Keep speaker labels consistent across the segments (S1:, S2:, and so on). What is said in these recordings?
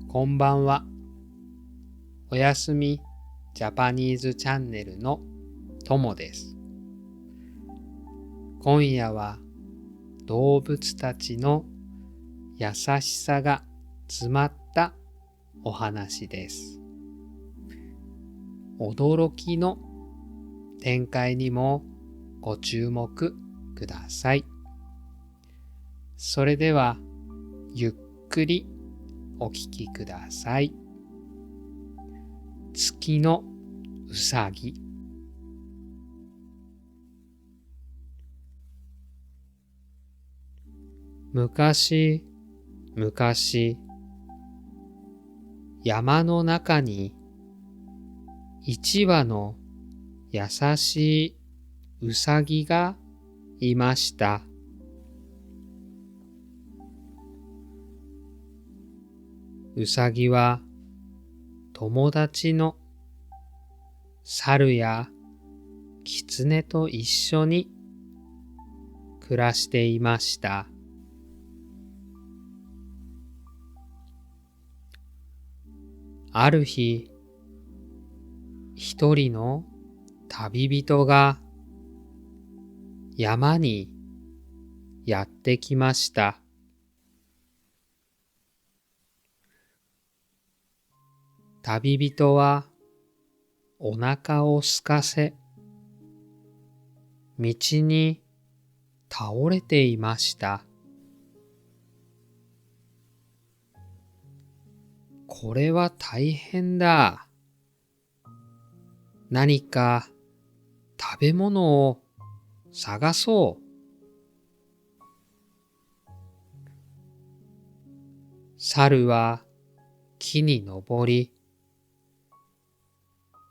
S1: こんばんは。おやすみジャパニーズチャンネルのともです。今夜は動物たちの優しさが詰まったお話です。驚きの展開にもご注目ください。それではゆっくりお聞きください。月のうさぎ。昔々、山の中に一羽の優しいうさぎがいました。うさぎは友達の猿やキツネと一緒に暮らしていました。ある日、一人の旅人が山にやってきました。旅人はお腹を空かせ、道に倒れていました。これは大変だ。何か食べ物を探そう。猿は木に登り、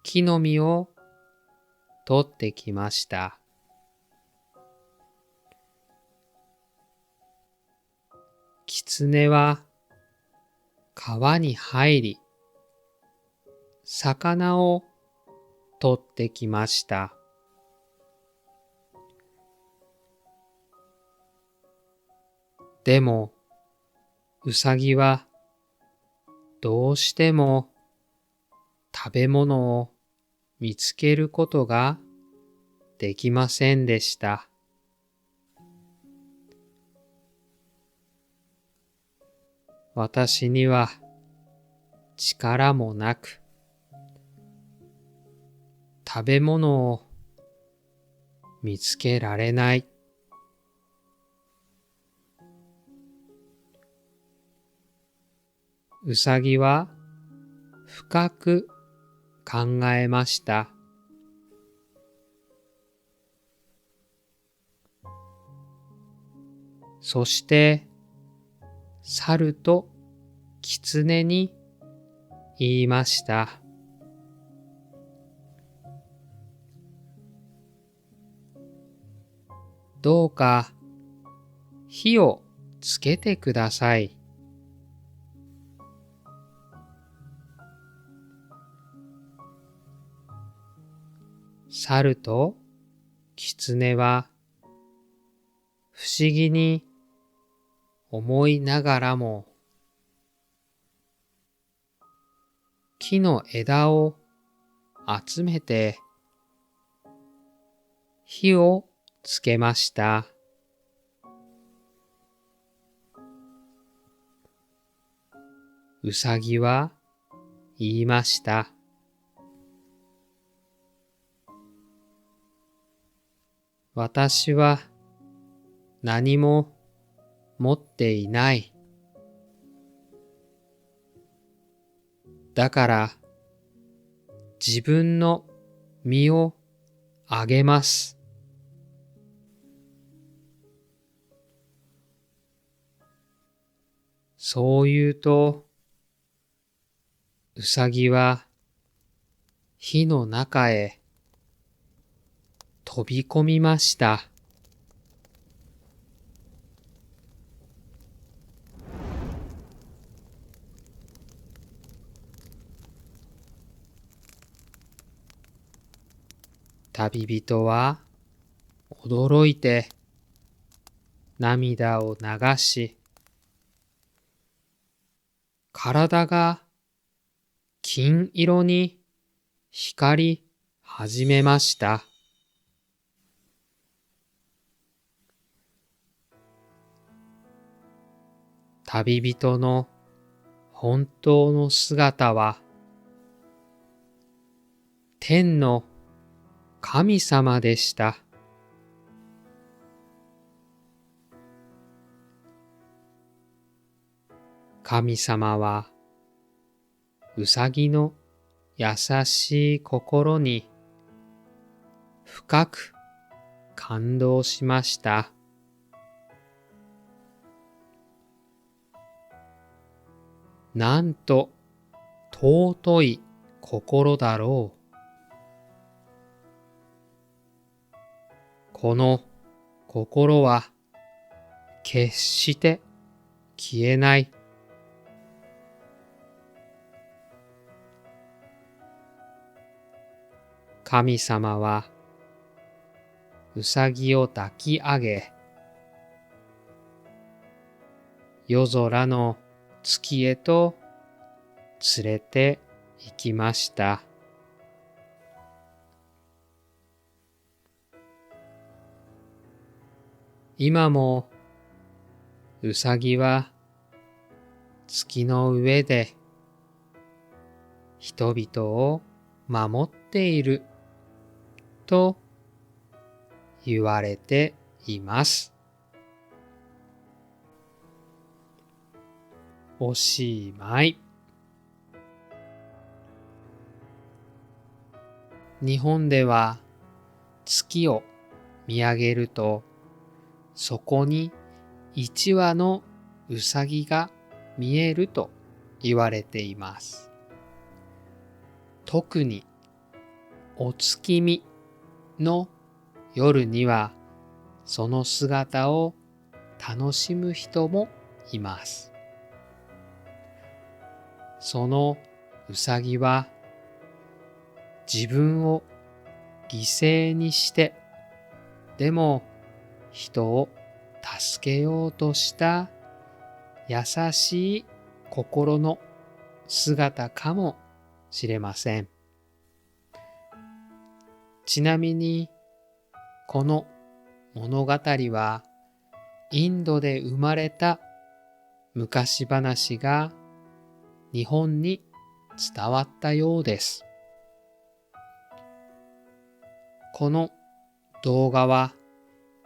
S1: 木の実を取ってきました。キツネは川に入り、魚を取ってきました。でも、うさぎはどうしても食べ物を見つけることができませんでした。私には力もなく、食べ物を見つけられない。うさぎは深く考えました。そして猿とキツネに言いました。どうか火をつけてください。猿とキツネは不思議に思いながらも木の枝を集めて火をつけました。うさぎは言いました。私は何も持っていない。だから自分の身をあげます。そう言うと、うさぎは火の中へ飛び込みました。旅人は驚いて涙を流し、体が金色に光り始めました。旅人の本当の姿は天の神様でした。神様はうさぎの優しい心に深く感動しました。なんと尊い心だろう。この心は決して消えない。神様はうさぎを抱き上げ、夜空の月へと連れて行きました。今もうさぎは月の上で人々を守っていると言われています。おしまい。日本では月を見上げると、そこに一羽のうさぎが見えると言われています。特にお月見の夜にはその姿を楽しむ人もいます。そのうさぎは自分を犠牲にしてでも人を助けようとした優しい心の姿かもしれません。ちなみにこの物語はインドで生まれた昔話が日本に伝わったようです。この動画は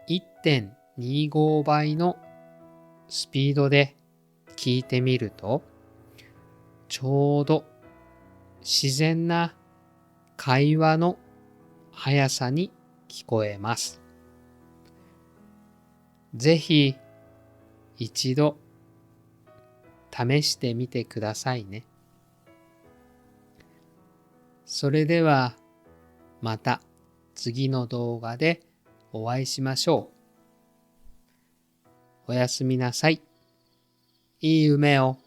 S1: 1.25 倍のスピードで聞いてみると、ちょうど自然な会話の速さに聞こえます。ぜひ一度試してみてくださいね。それではまた次の動画でお会いしましょう。おやすみなさい。いい夢を。